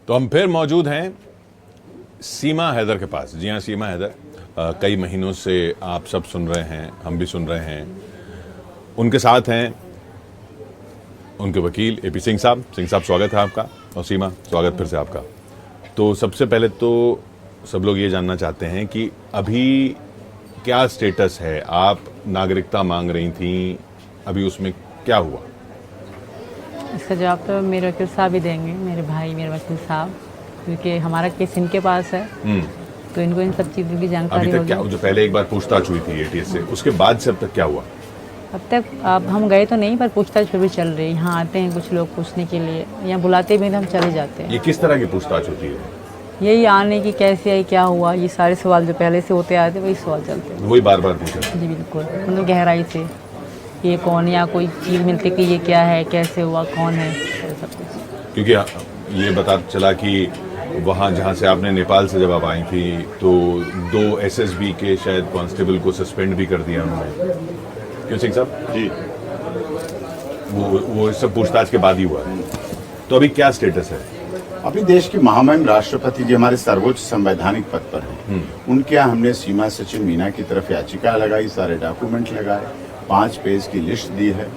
तो हम फिर मौजूद हैं सीमा हैदर के पास। जी हाँ, सीमा हैदर कई महीनों से आप सब सुन रहे हैं, हम भी सुन रहे हैं। उनके साथ हैं उनके वकील एपी सिंह साहब। सिंह साहब, स्वागत है आपका। और सीमा, स्वागत फिर से आपका। तो सबसे पहले तो सब लोग ये जानना चाहते हैं कि अभी क्या स्टेटस है। आप नागरिकता मांग रही थी, अभी उसमें क्या हुआ? इसका जवाब तो मेरे वकील साहब ही देंगे, मेरे भाई, मेरे वकील साहब, क्योंकि हमारा केस इनके पास है। तो इनको इन सब चीज़ों की जानकारी अभी तक क्या, होगी। जो पहले एक बार पूछताछ हुई थी एटीएस से, उसके बाद से अब तक क्या हुआ? अब तक अब हम गए तो नहीं, पर पूछताछ फिर भी चल रही है। यहाँ आते हैं कुछ लोग पूछने के लिए, यहाँ बुलाते भी तो हम चले जाते हैं। ये किस तरह की पूछताछ होती है? यही आने की कैसे आई, क्या हुआ, ये सारे सवाल जो पहले से होते आए थे वही सवाल चलते हैं। वही बार बार पूछा? जी बिल्कुल, मतलब गहराई से ये कौन, या कोई चीज़ मिलती कि ये क्या है, कैसे हुआ, कौन है, सब कुछ। क्योंकि ये पता चला कि वहाँ जहाँ से आपने नेपाल से जब आप आई थी तो 2 एसएसबी के शायद कांस्टेबल को सस्पेंड भी कर दिया उन्होंने। क्यों सिंह साहब जी, वो सब पूछताछ के बाद ही हुआ है। तो अभी क्या स्टेटस है? अभी देश के महामहिम राष्ट्रपति जी हमारे सर्वोच्च संवैधानिक पद पर हैं। उनके यहाँ हमने सीमा सचिन मीना की तरफ याचिका लगाई, सारे डॉक्यूमेंट लगाए, 5 पेज की लिस्ट दी है।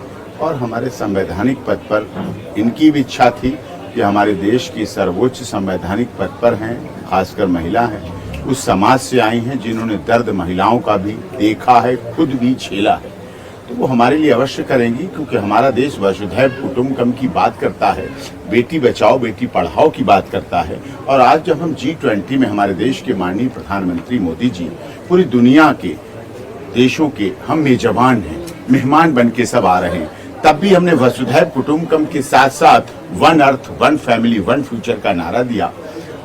और हमारे संवैधानिक पद पर इनकी भी इच्छा थी कि हमारे देश की सर्वोच्च संवैधानिक पद पर हैं, खासकर महिला हैं, उस समाज से आई हैं जिन्होंने दर्द महिलाओं का भी देखा है, खुद भी झेला है। तो वो हमारे लिए अवश्य करेंगी, क्योंकि हमारा देश वसुधैव कुटुंबकम की बात करता है, बेटी बचाओ बेटी पढ़ाओ की बात करता है। और आज जब हम G20 में हमारे देश के माननीय प्रधानमंत्री मोदी जी पूरी दुनिया के देशों के हम मेजबान हैं, मेहमान बन के सब आ रहे हैं, तब भी हमने वसुधैव कुटुंबकम के साथ साथ one earth one family one future का नारा दिया।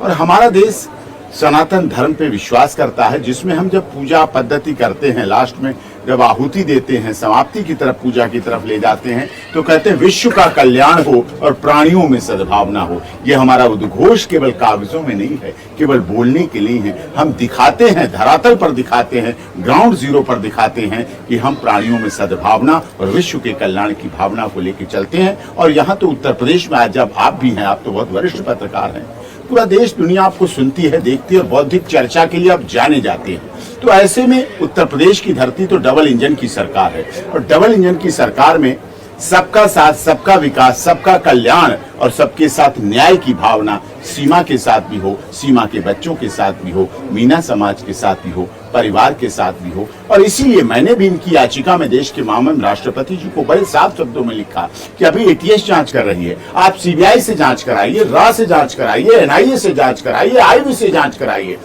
और हमारा देश सनातन धर्म पे विश्वास करता है, जिसमें हम जब पूजा पद्धति करते हैं, लास्ट में जब आहुति देते हैं, समाप्ति की तरफ पूजा की तरफ ले जाते हैं, तो कहते हैं विश्व का कल्याण हो और प्राणियों में सद्भावना हो। ये हमारा उद्घोष केवल कागजों में नहीं है, केवल बोलने के लिए है। हम दिखाते हैं, धरातल पर दिखाते हैं, ग्राउंड जीरो पर दिखाते हैं कि हम प्राणियों में सद्भावना और विश्व के कल्याण की भावना को लेकर चलते हैं। और यहाँ तो उत्तर प्रदेश में आज जब आप भी हैं, आप तो बहुत वरिष्ठ पत्रकार हैं, पूरा देश दुनिया आपको सुनती है, देखती है, और बौद्धिक चर्चा के लिए आप जाने जाते हैं। तो ऐसे में उत्तर प्रदेश की धरती तो डबल इंजन की सरकार है, और डबल इंजन की सरकार में सबका साथ, सबका विकास, सबका कल्याण और सबके साथ न्याय की भावना सीमा के साथ भी हो, सीमा के बच्चों के साथ भी हो, मीना समाज के साथ भी हो, परिवार के साथ भी हो। और इसीलिए मैंने भी इनकी याचिका में देश के महामहिम राष्ट्रपति जी को बड़े साफ शब्दों में लिखा कि अभी एटीएस जांच कर रही है, आप सीबीआई से जांच कराइए, रा से जांच कराइए, एनआईए से जांच कराइए, आईबी से जांच कराइए।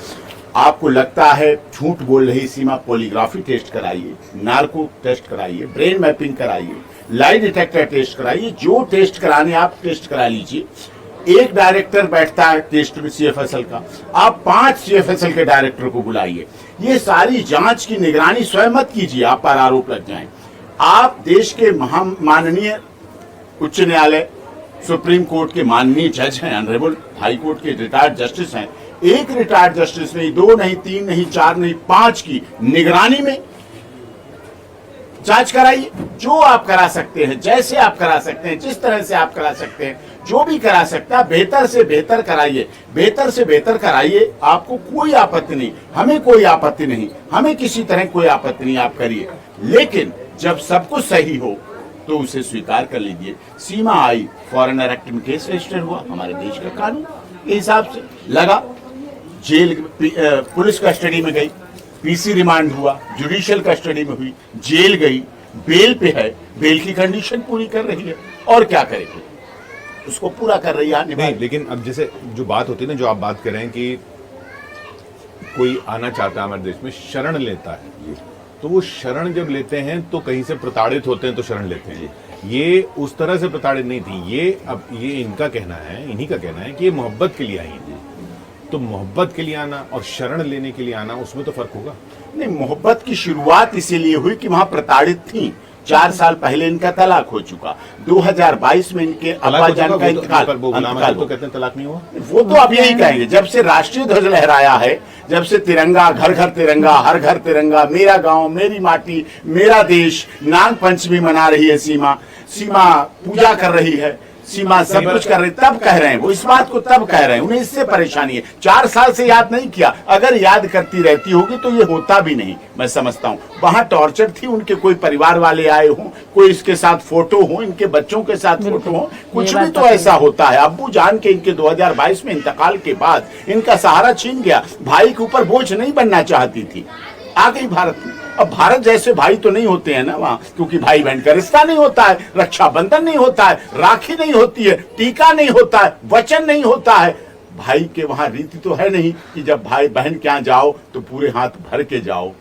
आपको लगता है झूठ बोल रही सीमा, पॉलीग्राफी टेस्ट कराइए, नार्को टेस्ट कराइए, ब्रेन मैपिंग कराइए, लाई डिटेक्टर टेस्ट कराइए, जो टेस्ट कराने आप टेस्ट करा लीजिए। एक डायरेक्टर बैठता है टेस्ट में सीएफएसएल का, आप 5 सीएफएसएल के डायरेक्टर को बुलाइए। ये सारी जांच की निगरानी स्वयं मत कीजिए, आप पर आरोप लग जाए। आप देश के माननीय उच्च न्यायालय सुप्रीम कोर्ट के माननीय जज हैं, ऑनरेबल हाई कोर्ट के रिटायर्ड जस्टिस हैं। एक रिटायर्ड जस्टिस नहीं, 2 नहीं, 3 नहीं, 4 नहीं, 5 की निगरानी में जांच कराइए। जो आप करा सकते हैं, जैसे आप करा सकते हैं, जिस तरह से आप करा सकते हैं, जो भी करा सकता है, बेहतर से बेहतर कराइए, बेहतर से बेहतर कराइए। आपको कोई आपत्ति नहीं, हमें कोई आपत्ति नहीं, हमें किसी तरह कोई आपत्ति नहीं, आप करिए। लेकिन जब सब कुछ सही हो तो उसे स्वीकार कर लीजिए। सीमा आई, फॉरेनर एक्ट में केस रजिस्टर हुआ, हमारे देश का कानून के हिसाब से लगा, जेल पुलिस कस्टडी में गई, पीसी रिमांड हुआ, जुडिशियल कस्टडी में हुई, जेल गई, बेल पे है, बेल की कंडीशन पूरी कर रही है, और क्या करेगी, उसको पूरा कर रही है। नहीं, लेकिन अब जैसे जो बात होती है ना, जो आप बात कर रहे हैं कि कोई आना चाहता है हमारे देश में, शरण लेता है, तो वो शरण जब लेते हैं तो कहीं से प्रताड़ित होते हैं तो शरण लेते हैं। ये उस तरह से प्रताड़ित नहीं थी, ये अब ये इनका कहना है, इन्हीं का कहना है कि ये मोहब्बत के लिए आई है। तो मोहब्बत के लिए आना और शरण लेने के लिए आना, उसमें तो फर्क होगा। नहीं, मोहब्बत की शुरुआत इसीलिए हुई कि वहां प्रताड़ित थी। 4 साल पहले इनका तलाक हो चुका, 2022 में इनके अब्बा जान का इंतकाल। तो कहते हैं तलाक नहीं हुआ, वो तो आप यही कहेंगे। जब से राष्ट्रीय ध्वज लहराया है, जब से तिरंगा, घर घर तिरंगा, हर घर तिरंगा, मेरा गांव, मेरी माटी, मेरा देश, नाग पंचमी मना रही है सीमा, सीमा पूजा कर रही है, सीमा सब कुछ कर रहे, तब कह रहे हैं वो, इस बात को तब कह रहे हैं, उन्हें इससे परेशानी है। 4 साल से याद नहीं किया, अगर याद करती रहती होगी तो ये होता भी नहीं। मैं समझता हूँ वहां टॉर्चर थी, उनके कोई परिवार वाले आए हों, कोई इसके साथ फोटो हो, इनके बच्चों के साथ फोटो हो, कुछ भी तो ऐसा होता है। अब्बू जान के इनके 2022 में इंतकाल के बाद इनका सहारा छीन गया, भाई के ऊपर बोझ नहीं बनना चाहती थी, आ गई भारत में। अब भारत जैसे भाई तो नहीं होते हैं ना वहां, क्योंकि भाई बहन का रिश्ता नहीं होता है, रक्षाबंधन नहीं होता है, राखी नहीं होती है, टीका नहीं होता है, वचन नहीं होता है। भाई के वहां रीति तो है नहीं कि जब भाई बहन के यहाँ जाओ तो पूरे हाथ भर के जाओ।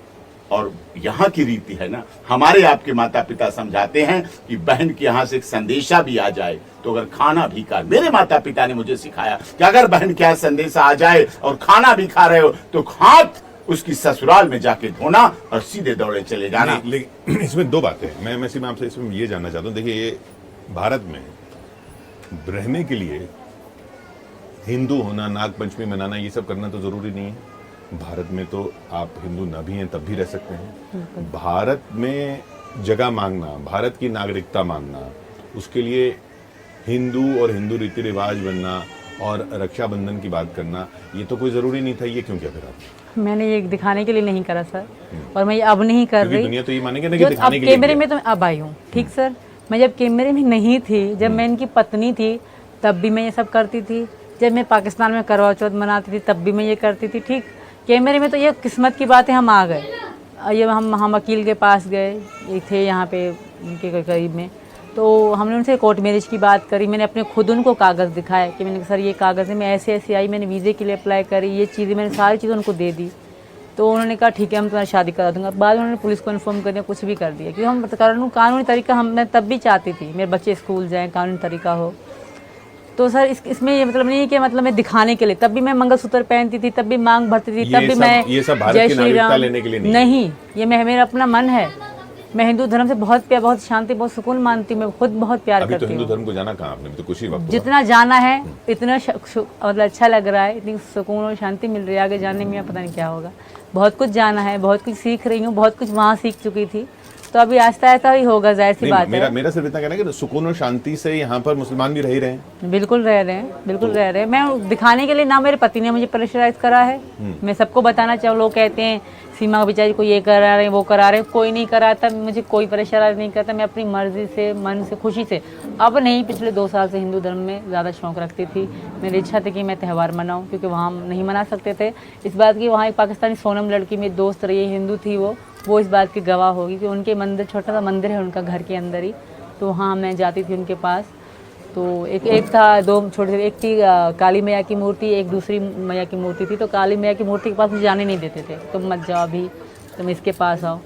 और यहाँ की रीति है ना, हमारे आपके माता पिता समझाते हैं कि बहन के यहाँ से एक संदेशा भी आ जाए तो अगर खाना भी खा, मेरे माता पिता ने मुझे सिखाया कि अगर बहन के यहाँ संदेशा आ जाए और खाना भी खा रहे हो तो हाथ उसकी ससुराल में जाके धोना और सीधे दौड़े चले जाना। लेकिन इसमें 2 बातें हैं, मैं सीमा आपसे इसमें ये जानना चाहता हूँ। देखिए, ये भारत में रहने के लिए हिंदू होना, नागपंचमी मनाना, ये सब करना तो जरूरी नहीं है। भारत में तो आप हिंदू न भी हैं तब भी रह सकते हैं। भारत में जगह मांगना, भारत की नागरिकता मांगना, उसके लिए हिंदू और हिंदू रीति रिवाज बनना और रक्षाबंधन की बात करना, ये तो कोई जरूरी नहीं था। ये क्यों किया फिर आपने? मैंने ये दिखाने के लिए नहीं करा सर, और मैं ये अब नहीं कर रही। दुनिया तो ये मानेगी ना कि दिखाने अब के लिए कैमरे किया। में तो मैं अब आई हूँ, ठीक सर। मैं जब कैमरे में नहीं थी, जब मैं इनकी पत्नी थी, तब भी मैं ये सब करती थी। जब मैं पाकिस्तान में करवा चौथ मनाती थी, तब भी मैं ये करती थी, ठीक। कैमरे में तो ये किस्मत की बात है, हम आ गए। ये हम वकील के पास गए, ये थे यहाँ पे उनके करीब में, तो हमने उनसे कोर्ट मैरिज की बात करी। मैंने अपने खुद उनको कागज़ दिखाए कि मैंने सर ये कागज़ है, मैं ऐसे ऐसे आई, मैंने वीज़े के लिए अप्लाई करी, ये चीज़ें मैंने सारी चीज़ें उनको दे दी। तो उन्होंने कहा ठीक है, हम तुम्हारी शादी करा दूंगा। बाद में उन्होंने पुलिस को इन्फॉर्म कर दिया, कुछ भी कर दिया, क्योंकि हम कानूनी तरीका मैं तब भी चाहती थी मेरे बच्चे स्कूल जाएँ, कानूनी तरीका हो। तो सर इसमें ये मतलब नहीं है कि मतलब मैं दिखाने के लिए, तब भी मैं मंगलसूत्र पहनती थी, तब भी मांग भरती थी, तब भी मैं ये सब भारत की नागरिकता लेने के लिए नहीं, ये मेरा अपना मन है। मैं हिंदू धर्म से बहुत प्यार, बहुत शांति, बहुत सुकून मानती हूँ। मैं खुद बहुत प्यार करती हूँ। अभी तो हिंदू धर्म को जाना कहाँ आपने? तो कुछ ही वक्त जितना जाना है इतना मतलब अच्छा लग रहा है, इतनी सुकून और शांति मिल रही है। आगे जाने में पता नहीं क्या होगा। बहुत कुछ जाना है, बहुत कुछ सीख रही हूँ, बहुत कुछ वहाँ सीख चुकी थी, तो अभी आस्ता आस्ता ही होगा, जाहिर सी बात है। मेरा सिर्फ इतना कहना है कि सुकून और शांति से यहाँ पर मुसलमान भी रह ही रहे हैं। बिल्कुल रह रहे हैं, बिल्कुल रह रहे हैं। मैं दिखाने के लिए ना, मेरे पति ने मुझे प्रेशराइज करा है। मैं सबको बताना चाहूँ, लोग कहते हैं सीमा बेचारी को ये करा रहे हैं, वो करा रहे हैं, कोई नहीं कराता, मुझे कोई प्रेशराइज नहीं करता। मैं अपनी मर्जी से, मन से, खुशी से, अब नहीं, पिछले 2 साल से हिंदू धर्म में ज़्यादा शौक रखती थी। मेरी इच्छा थी कि मैं त्यौहार मनाऊँ, क्योंकि वहाँ हम नहीं मना सकते थे। इस बात की वहाँ एक पाकिस्तानी सोनम लड़की मेरी दोस्त रही, हिंदू थी वो इस बात की गवाह होगी कि उनके मंदिर, छोटा सा मंदिर है उनका घर के अंदर ही, तो वहाँ मैं जाती थी उनके पास। तो एक था, 2 छोटे, एक थी काली मैया की मूर्ति, एक दूसरी मैया की मूर्ति थी। तो काली मैया की मूर्ति के पास मुझे जाने नहीं देते थे, तुम मत जाओ अभी, तुम इसके पास आओ।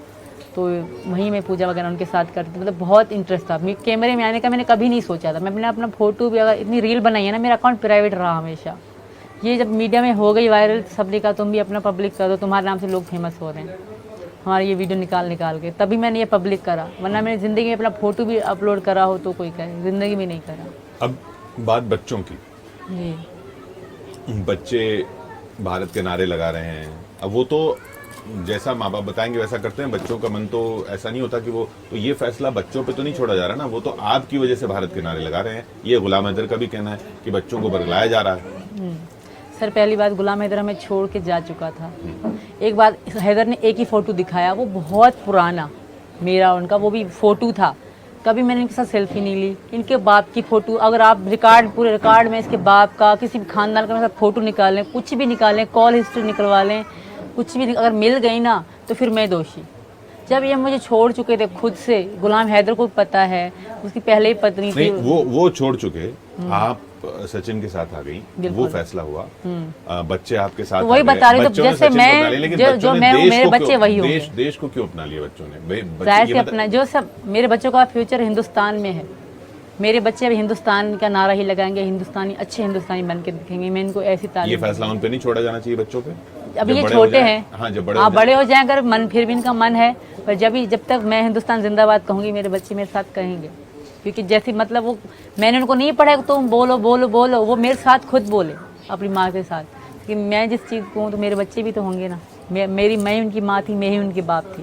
तो वहीं मैं पूजा वगैरह उनके साथ करती थी। मतलब बहुत इंटरेस्ट था कैमरे में आने का, मैंने कभी नहीं सोचा था। मैंने अपना फ़ोटो भी, अगर इतनी रील बनाई है ना, मेरा अकाउंट प्राइवेट रहा हमेशा। ये जब मीडिया में हो गई वायरल, सबने कहा तुम भी अपना पब्लिक कर दो, तुम्हारे नाम से लोग फेमस हो रहे हैं, हमारी ये वीडियो निकाल के, तभी मैंने ये पब्लिक करा। वरना मैंने ज़िंदगी में अपना फ़ोटो भी अपलोड करा हो तो कोई कहे, ज़िंदगी में नहीं करा। अब बात बच्चों की, जी, बच्चे भारत के नारे लगा रहे हैं। अब वो तो जैसा माँ बाप बताएंगे वैसा करते हैं। बच्चों का मन तो ऐसा नहीं होता कि वो, तो ये फैसला बच्चों पे तो नहीं छोड़ा जा रहा ना, वो तो आपकी वजह से भारत के नारे लगा रहे हैं। ये गुलाम हैदर का भी कहना है कि बच्चों को बरगलाया जा रहा है। सर पहली बात, गुलाम हैदर हमें छोड़ के जा चुका था। एक बार हैदर ने एक ही फ़ोटो दिखाया, वो बहुत पुराना, मेरा उनका वो भी फ़ोटो था। कभी मैंने इनके साथ सेल्फी नहीं ली। इनके बाप की फ़ोटो, अगर आप पूरे रिकॉर्ड में इसके बाप का, किसी भी खानदान का मेरे साथ फ़ोटो निकालें, कुछ भी निकालें, कॉल हिस्ट्री निकलवा लें, कुछ भी अगर मिल गई ना, तो फिर मैं दोषी। जब ये मुझे छोड़ चुके थे खुद से, गुलाम हैदर को पता है, उसकी पहले ही पत्नी थी। वो छोड़ चुके, आप सचिन के साथ आ गई, वो फैसला हुआ, बच्चे आपके साथ, वही बता रही, तो जैसे मैं जो मैं मेरे बच्चे वही होंगे। देश को क्यों अपना लिया बच्चों ने? जाहिर से अपना, जो सब मेरे बच्चों का फ्यूचर हिंदुस्तान में है। मेरे बच्चे अभी हिंदुस्तान का नारा ही लगाएंगे, हिंदुस्तानी, अच्छे हिंदुस्तानी बन के दिखेंगे। मैं इनको ऐसी तालीम, ये फैसला उन पे नहीं छोड़ा जाना चाहिए बच्चों पे। अभी ये छोटे हैं, हाँ, जब बड़े हो जाएं, अगर मन, फिर भी इनका मन है, पर जब तक मैं हिंदुस्तान जिंदाबाद कहूँगी, मेरे बच्चे मेरे साथ कहेंगे। क्योंकि जैसे मतलब वो, मैंने उनको नहीं पढ़ा कि तुम बोलो बोलो बोलो, वो मेरे साथ खुद बोले अपनी माँ के साथ कि मैं जिस चीज़ को हूँ तो मेरे बच्चे भी तो होंगे ना। मैं ही उनकी माँ थी, मैं ही उनकी बाप थी।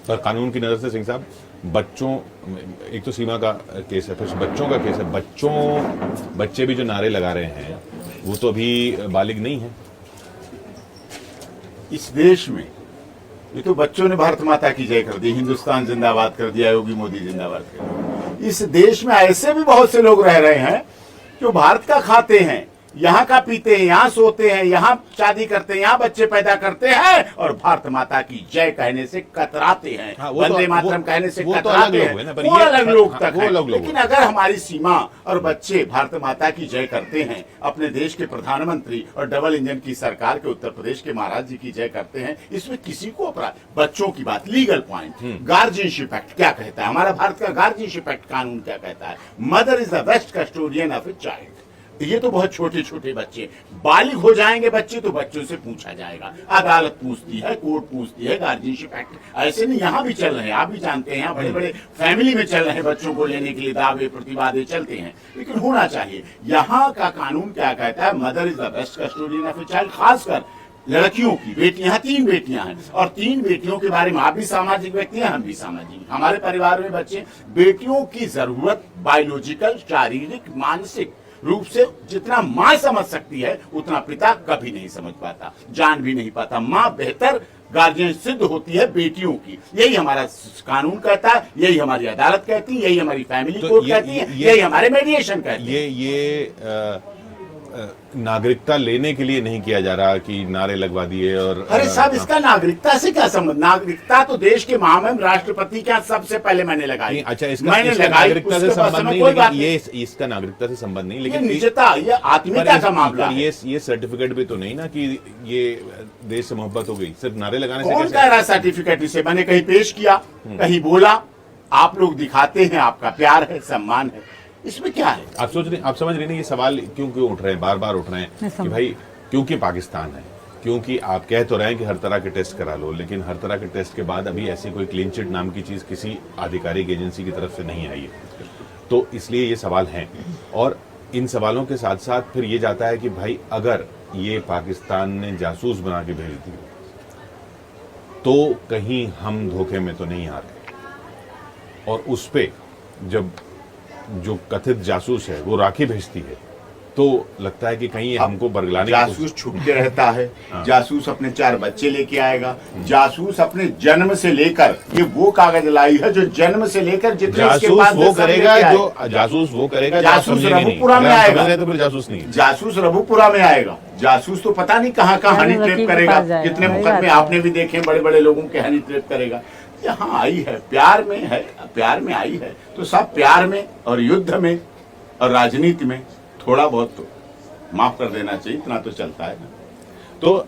पर कानून की नज़र से सिंह साहब, बच्चों, एक तो सीमा का केस है, फिर बच्चों का केस है। बच्चे भी जो नारे लगा रहे हैं वो तो अभी बालिग नहीं है। इस देश में ये तो बच्चों ने भारत माता की जय कर दी, हिंदुस्तान जिंदाबाद कर दिया, योगी मोदी जिंदाबाद कर दिया। इस देश में ऐसे भी बहुत से लोग रह रहे हैं जो भारत का खाते हैं, यहाँ का पीते हैं, यहाँ सोते हैं, यहाँ शादी करते हैं, यहाँ बच्चे पैदा करते हैं और भारत माता की जय कहने से कतराते हैं, हाँ, वंदे मातरम कहने से वो तो कतराते अलग लोग हैं ना, हैं। पर वो ये- अलग लोग हाँ, तक वो हैं। अलग लोग लेकिन अगर हमारी सीमा और बच्चे भारत माता की जय करते हैं, अपने देश के प्रधानमंत्री और डबल इंजन की सरकार के उत्तर प्रदेश के महाराज जी की जय करते हैं, इसमें किसी को अपराध। बच्चों की बात, लीगल पॉइंट, गार्जियनशिप एक्ट क्या कहता है, हमारा भारत का गार्जियनशिप एक्ट कानून क्या कहता है, mother is the best custodian of a child. ये तो बहुत छोटे छोटे बच्चे, बालिग हो जाएंगे बच्चे तो बच्चों से पूछा जाएगा, अदालत पूछती है, कोर्ट पूछती है, गार्जियनशिप एक्ट। ऐसे नहीं, यहाँ भी चल रहे हैं, आप भी जानते हैं, यहाँ बड़े बड़े फैमिली में चल रहे हैं, बच्चों को लेने के लिए दावे प्रतिवादे चलते हैं, लेकिन होना चाहिए। यहाँ का कानून क्या कहता है, mother is the best custodian of a child. खासकर लड़कियों की, बेटियां, 3 बेटियां हैं और 3 बेटियों के बारे में आप भी सामाजिक व्यक्ति हैं, हम भी सामाजिक, हमारे परिवार में बच्चे, बेटियों की जरूरत बायोलॉजिकल, शारीरिक, मानसिक रूप से जितना मां समझ सकती है उतना पिता कभी नहीं समझ पाता, जान भी नहीं पाता। मां बेहतर गार्जियन सिद्ध होती है बेटियों की, यही हमारा कानून कहता है, यही हमारी अदालत कहती है, यही हमारी फैमिली तो कोर्ट कहती है, यही हमारे मेडिएशन कहते हैं। ये नागरिकता लेने के लिए नहीं किया जा रहा कि नारे लगवा दिए और अरे साहब, इसका नागरिकता से क्या संबंध? नागरिकता तो देश के महामहिम राष्ट्रपति के यहाँ सबसे पहले मैंने लगाई। नहीं, अच्छा, इसका मैंने लगाई, नागरिकता से उसके पास संबंध में नहीं, कोई लेकिन बात ये इसका नागरिकता से संबंध नहीं, ये लेकिन निजता, ये आत्मीयता का मामला है। ये सर्टिफिकेट भी तो नहीं ना कि ये देश से मोहब्बत हो गई सिर्फ नारे लगाने से कौन कैसे? कह रहा है सर्टिफिकेट? इसे मैंने कहीं पेश किया, कहीं बोला, आप लोग दिखाते हैं, आपका प्यार है, सम्मान है, इसमें क्या है? आप समझ रहे हैं ये सवाल क्यों उठ रहे हैं, बार बार उठ रहे हैं कि भाई क्योंकि पाकिस्तान है, क्योंकि आप कह तो रहे हैं कि हर तरह के टेस्ट करा लो, लेकिन हर तरह के टेस्ट के बाद अभी ऐसी कोई क्लीन चिट नाम की चीज किसी आधिकारिक एजेंसी की तरफ से नहीं आई है, तो इसलिए ये सवाल हैं। और इन सवालों के साथ साथ फिर ये जाता है कि भाई अगर ये पाकिस्तान ने जासूस बना के भेज दी तो कहीं हम धोखे में तो नहीं आ रहे, और उस पे जब जो कथित जासूस है वो राखी भेजती है तो लगता है कि कहीं ये हमको बरगलाने की जासूस छुप के रहता है, जासूस अपने 4 बच्चे लेके आएगा, जासूस अपने जन्म से लेकर, ये वो कागज लाई है जो जन्म से लेकर जितने इसके जासूस पास वो करेगा जो जासूस वो करेगा जो आप जासूस समझेंगे नहीं। रघुपुरा में अगर आप आएगा। समझ रहे हैं तो फिर जासूस नहीं है। जासूस रघुपुरा में आएगा, जासूस तो पता नहीं कहाँ कहाँ हनी वकील ट्रैप के करेगा, पास जाएगा, कितने वही मुकदमे बात है। आपने भी देखे बड़े बड़े लोगों के हनी ट्रैप करेगा। यहाँ आई है, प्यार में है, प्यार में आई है, तो सब प्यार में और युद्ध में और राजनीति में थोड़ा बहुत तो माफ कर देना चाहिए, इतना तो चलता है ना। तो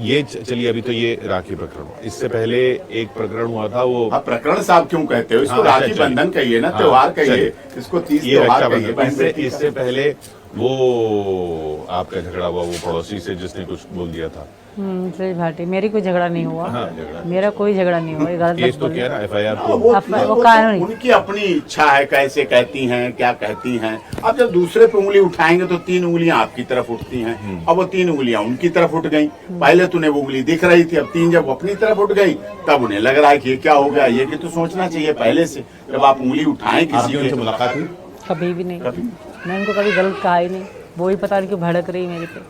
ये चलिए, अभी तो ये राखी प्रकरण, इससे पहले एक प्रकरण हुआ था वो आप प्रकरण साहब क्यों कहते हो इसको? हाँ, राखी अच्छा, बंधन कहिए ना, हाँ, त्योहार कहिए, चलिए। इसको 30 ये त्योहार रक्षाबंधन। कहिए, बहन बेटी का। इससे पहले वो आपका झगड़ा हुआ वो पड़ोसी से जिसने कुछ बोल दिया था, ब्रज भाटी, मेरी कोई झगड़ा नहीं हुआ, हाँ, झगड़ा। मेरा कोई झगड़ा नहीं हुआ, ये गलत केस मत तो बोलिए। क्या ना FIR हाँ, तो वो कानूनी। उनकी अपनी इच्छा है, कैसे कहती हैं, क्या कहती हैं। अब जब दूसरे पे उंगली उठाएंगे तो 3 उंगलियां आपकी तरफ उठती हैं, अब वो 3 उंगलियां उनकी तरफ उठ गई। पहले तो उन्हें वो उंगली दिख रही थी, अब 3 जब अपनी तरफ उठ गई तब उन्हें लग रहा है कि ये क्या हो गया। ये कि तो सोचना चाहिए पहले से, जब आप उंगली उठाएं आपकी किसी उनसे के। मुलाकात हुई? कभी भी नहीं, कभी मैं उनको कभी गलत कहा ही नहीं, वो ही पता नहीं क्यों भड़क रही मेरे पे।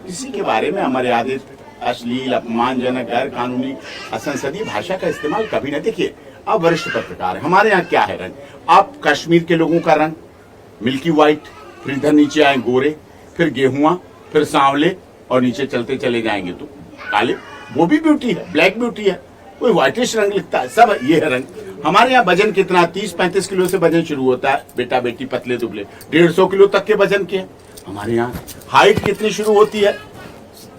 किसी के बारे में अमर्यादित, अश्लील, अपमानजनक, गैर कानूनी, असंसदीय भाषा का इस्तेमाल कभी न। देखिए, आप वरिष्ठ पत्रकार हैं, हमारे यहाँ क्या है रंग, आप कश्मीर के लोगों का रंग मिल्की व्हाइट, फिर इधर नीचे आए गोरे, फिर गेहुआ, फिर सांवले, और नीचे चलते चले जाएंगे तो काले। वो भी ब्यूटी है, ब्लैक ब्यूटी है, कोई व्हाइटिश रंग लिखता है, सब ये है रंग। हमारे यहाँ वजन कितना, 30-35 किलो से वजन शुरू होता है, बेटा बेटी पतले दुबले 150 किलो तक के वजन के। हमारे यहाँ हाइट कितनी शुरू होती है,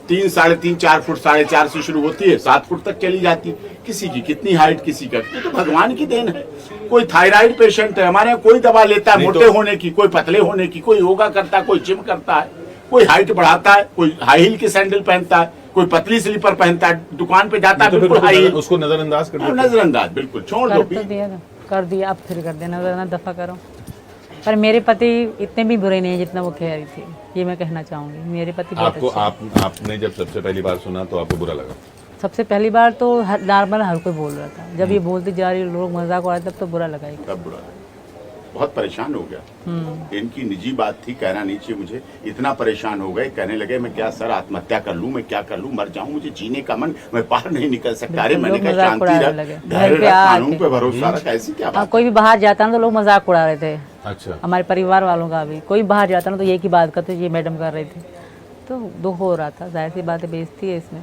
3, 3.5, 4 फुट, 4.5 से शुरू होती है, 7 फुट तक चली जाती है। किसी की कितनी हाइट, किसी का, ये तो भगवान की देन है। कोई थायराइड पेशेंट है हमारे यहाँ, कोई दवा लेता है मोटे होने की, कोई पतले होने की, कोई योगा करता है, कोई जिम करता है, कोई हाइट बढ़ाता है, कोई हाई हील के सैंडल पहनता है, कोई पतली स्लीपर पहनता है, दुकान पे जाता है तो फिर बिल्कुल हाई हील। उसको नजरअंदाज कर देते हैं। नजरअंदाज बिल्कुल छोड़ दो। कर तो दिया था, कर दिया, अब फिर कर देना, वरना दफा करो। पर मेरे पति इतने भी बुरे नहीं है जितना वो कह रही थी, ये मैं कहना चाहूंगी। मेरे पति बहुत आपको अच्छे हैं। आपने जब सबसे पहली बार सुना तो आपको बुरा लगा? सबसे पहली बार तो नॉर्मल हर कोई बोल रहा था, जब ये बोलती जा रही लोग मजाक उड़ा तब तो बुरा लगा ही। तब बुरा लगा। बहुत परेशान हो गया। इनकी निजी बात थी, कहना नहीं चाहिए मुझे, इतना परेशान हो गए, कहने लगे मैं क्या सर आत्महत्या कर लूं, मैं क्या कर लूं, मर जाऊं, मुझे जीने का मन, मैं बाहर नहीं निकल सकता। अरे मैंने कहा शांति रख, धैर्य रख, कानून पे भरोसा रख, ऐसी क्या बात। कोई भी बाहर जाता ना तो लोग मजाक उड़ा रहे थे। अच्छा। हमारे परिवार वालों का भी कोई बाहर जाता ना तो एक ही बात करते, ये मैडम कर रही थी, तो दुख हो रहा था। जाहिर सी बात है, बेइज्जती है इसमें,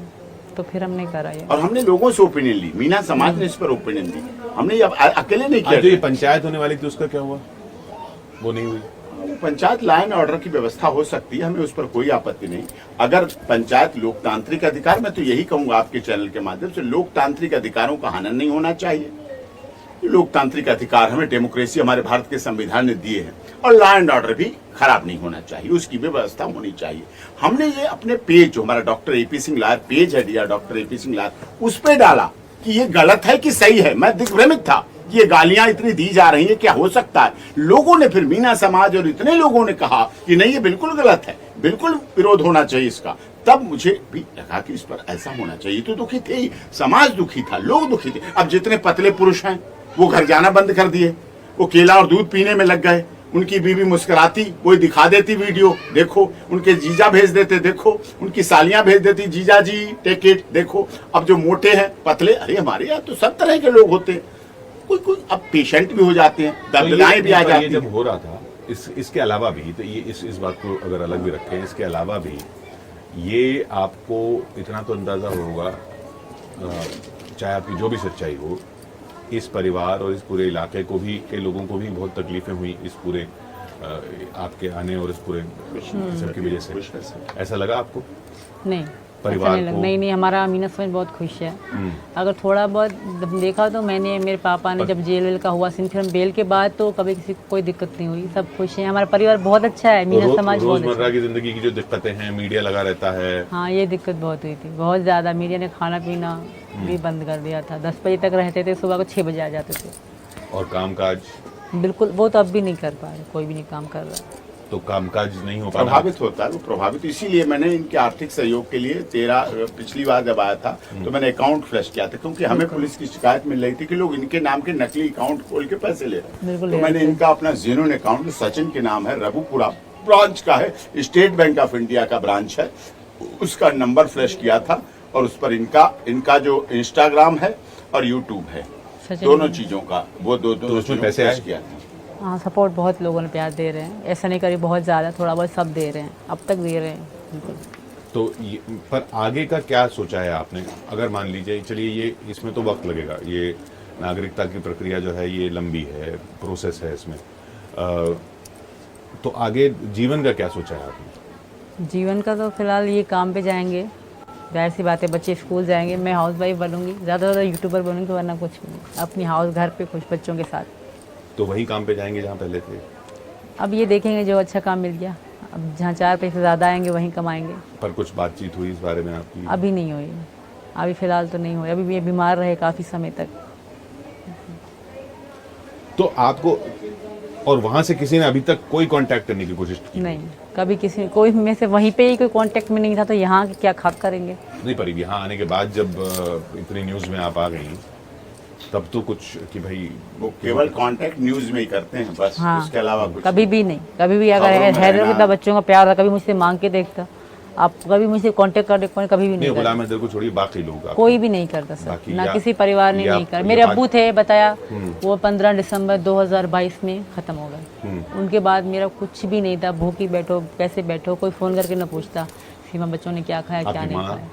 तो फिर हमने करा ये। और हमने लोगों से ओपिनियन ली, मीना समाज ने इस पर ओपिनियन दी, हमने अकेले नहीं किया। जो ये पंचायत होने वाली थी उसका क्या हुआ? वो नहीं हुई। पंचायत लॉ एंड ऑर्डर की व्यवस्था हो सकती है, हमें उस पर कोई आपत्ति नहीं। अगर पंचायत लोकतांत्रिक अधिकार, मैं तो यही कहूंगा आपके चैनल के माध्यम से, लोकतांत्रिक अधिकारों का हनन नहीं होना चाहिए। लोकतांत्रिक अधिकार हमें डेमोक्रेसी हमारे भारत के संविधान ने दिए हैं, और लॉ एंड ऑर्डर भी खराब नहीं होना चाहिए, उसकी भी व्यवस्था होनी चाहिए। हमने ये अपने पेज, जो हमारा doctor A P Singh lawyer page है, dear doctor A P Singh lawyer, उस पर डाला कि ये गलत है कि सही है। मैं दिग्भ्रमित था, ये गालियां इतनी दी जा रही हैं, क्या हो सकता है। लोगों ने फिर, मीना समाज और इतने लोगों ने कहा कि नहीं ये बिल्कुल गलत है, बिल्कुल विरोध होना चाहिए इसका। तब मुझे भी लगा कि इस पर ऐसा होना चाहिए। तो दुखी थे ही, समाज दुखी था, लोग दुखी थे। अब जितने पतले पुरुष हैं वो घर जाना बंद कर दिए, वो केला और दूध पीने में लग गए। उनकी बीवी मुस्कुराती, कोई दिखा देती वीडियो, देखो, उनके जीजा भेज देते, देखो, उनकी सालियां भेज देती, जीजा जी टेक इट, देखो। अब जो मोटे हैं, पतले, अरे हमारे यहाँ तो सब तरह के लोग होते हैं, कोई अब पेशेंट भी हो जाते हैं, दर्दनाएं भी आ जाती हैं। जब हो रहा था, इसके अलावा भी तो ये इस बात को अगर अलग भी रखें, इसके अलावा भी ये आपको इतना तो अंदाजा होगा, चाहे आपकी जो भी सच्चाई हो, इस परिवार और इस पूरे इलाके को भी, के लोगों को भी बहुत तकलीफें हुई इस पूरे आपके आने और इस पूरे सबकी वजह से। ऐसा लगा आपको? नहीं, परिवार नहीं, को? नहीं, हमारा मीना समाज बहुत खुश है। अगर थोड़ा बहुत देखा तो मैंने, मेरे पापा ने जब जेल वेल का हुआ सीन, फिर बेल के बाद तो कभी किसी को कोई दिक्कत नहीं हुई, सब खुश हैं। हमारा परिवार बहुत अच्छा है, मीना समाज बहुत अच्छा। रोजमर्रा की जिंदगी की जो दिक्कतें हैं, मीडिया लगा रहता है। हाँ, ये दिक्कत बहुत हुई थी, बहुत ज्यादा। मीडिया ने खाना पीना भी बंद कर दिया था, 10 बजे तक रहते थे, सुबह को 6 बजे आ जाते थे। और कामकाज बिल्कुल, वो तो अब भी नहीं कर पा रहे, कोई भी नहीं काम कर रहा। तो कामकाज नहीं हो पा रहा, प्रभावित होता है वो, प्रभावित। इसीलिए मैंने इनके आर्थिक सहयोग के लिए पिछली बार जब आया था तो मैंने अकाउंट फ्लश किया था, क्योंकि हमें पुलिस की शिकायत मिल रही थी कि लोग इनके नाम के नकली अकाउंट खोल के पैसे ले रहे हैं। तो मैंने इनका अपना जेन्युइन अकाउंट, सचिन के नाम है, रघुपुरा ब्रांच का है, स्टेट बैंक ऑफ इंडिया का ब्रांच है, उसका नंबर फ्लश किया था। और उस पर इनका जो इंस्टाग्राम है और यूट्यूब है, दोनों चीजों का, वो दो उसमें पैसे आए किया था। हाँ, सपोर्ट बहुत लोगों ने प्यार दे रहे हैं, ऐसा नहीं करी बहुत ज़्यादा, थोड़ा बहुत सब दे रहे हैं, अब तक दे रहे हैं बिल्कुल। तो पर आगे का क्या सोचा है आपने? अगर मान लीजिए, चलिए ये इसमें तो वक्त लगेगा, ये नागरिकता की प्रक्रिया जो है ये लंबी है, प्रोसेस है इसमें, तो आगे जीवन का क्या सोचा है आपने? जीवन का तो फिलहाल ये काम पे जाएंगे, जाहिर सी बात है, बच्चे स्कूल जाएंगे, मैं हाउस वाइफ बनूंगी, ज़्यादा से ज़्यादा यूट्यूबर बनूंगी, वरना कुछ भी नहीं, अपनी हाउस घर पे खुश बच्चों के साथ। तो वही काम पे जाएंगे जहाँ पहले थे? अब ये देखेंगे जो अच्छा काम मिल गया, अब जहाँ 4 पैसे ज़्यादा आएंगे वहीं कमाएंगे। पर कुछ बातचीत हुई इस बारे में आपकी? अभी नहीं हुई, अभी फ़िलहाल तो नहीं हुई, अभी ये बीमार रहे काफ़ी समय तक। तो आपको और वहाँ से किसी ने अभी तक कोई कांटेक्ट करने की कोशिश की? नहीं, कभी किसी, कोई में से वहीं पे ही कोई कांटेक्ट में नहीं था, तो यहाँ क्या खाक करेंगे? नहीं, पर यहाँ आने के बाद जब इतनी न्यूज़ में आप आ गई, तब तो कुछ कि भाई वो केवल कांटेक्ट न्यूज में ही करते हैं बस, हाँ, उसके अलावा कुछ कभी भी नहीं, कभी भी। अगर खबरों में हैदर रहना। कितना बच्चों का प्यार था, कभी मुझसे मांग के देखता, आप कभी मुझसे कांटेक्ट कर, कभी भी नहीं करता, गुलाम हैदर को छोड़िए, बाकी लोग कोई भी नहीं करता सर, बाकी ना या- किसी परिवार ने या- नहीं कर। या मेरे बात- अब्बू थे, बताया, वो 15 दिसंबर 2022 में ख़त्म हो गए। उनके बाद मेरा कुछ भी नहीं था, भूखी बैठो, कैसे बैठो, कोई फ़ोन करके ना पूछता सीमा बच्चों ने क्या खाया, क्या आपकी नहीं माँ? खाया।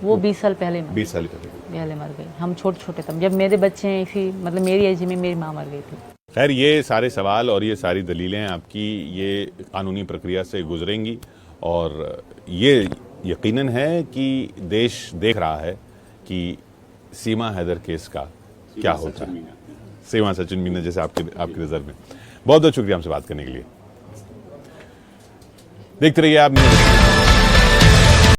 वो 20 साल पहले 20 साल पहले मर गई, हम छोटे छोटे थे, जब मेरे बच्चे हैं इसी, मतलब मेरी एज में मेरी माँ मर गई थी। खैर, ये सारे सवाल और ये सारी दलीलें आपकी ये कानूनी प्रक्रिया से गुजरेंगी, और ये यकीनन है कि देश देख रहा है कि सीमा हैदर केस का क्या होता है। सीमा सचिन मीना जैसे आपके रिजर्व में। बहुत बहुत शुक्रिया हमसे बात करने के लिए। देखते रहिए आप।